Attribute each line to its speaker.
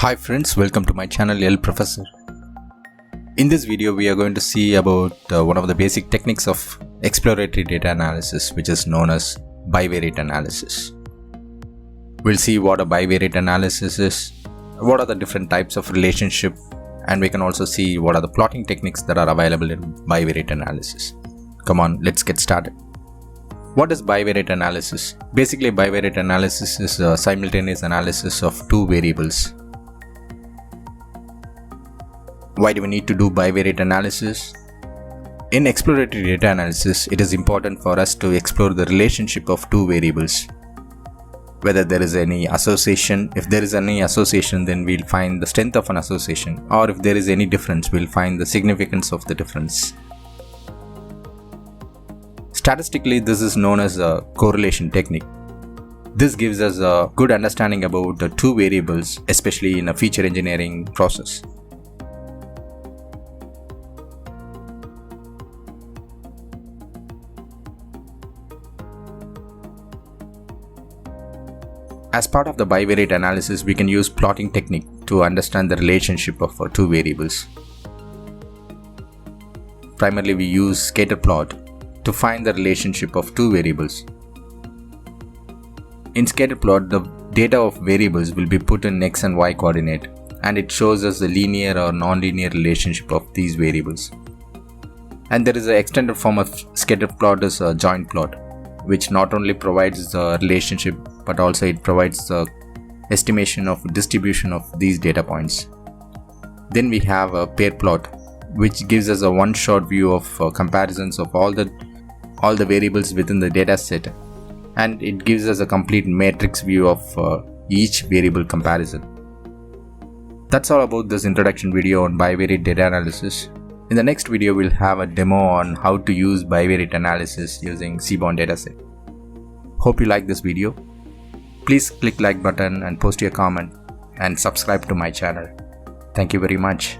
Speaker 1: Hi friends, welcome to my channel L Professor. In this video we are going to see about one of the basic techniques of exploratory data analysis, which is known as bivariate analysis. We'll see what a bivariate analysis is, what are the different types of relationship, and we can also see what are the plotting techniques that are available in bivariate analysis. Come on, let's get started. What is bivariate analysis? Basically, bivariate analysis is a simultaneous analysis of two variables. Why do we need to do bivariate analysis? In exploratory data analysis, it is important for us to explore the relationship of two variables. Whether there is any association. If there is any association, then we'll find the strength of an association, or if there is any difference, we'll find the significance of the difference. Statistically, this is known as a correlation technique. This gives us a good understanding about the two variables, especially in a feature engineering process. As part of the bivariate analysis, we can use plotting technique to understand the relationship of two variables. Primarily, we use scatter plot to find the relationship of two variables. In scatter plot, the data of variables will be put in x and y coordinate, and it shows us the linear or non-linear relationship of these variables. And there is an extended form of scatter plot is a joint plot, which not only provides the relationship but also it provides the estimation of distribution of these data points. Then we have a pair plot, which gives us a one-shot view of comparisons of all the variables within the data set, and it gives us a complete matrix view of each variable comparison. That's all about this introduction video on bivariate data analysis. In the next video, we'll have a demo on how to use bivariate analysis using Seaborn dataset. Hope you like this video. Please click like button and post your comment and subscribe to my channel. Thank you very much.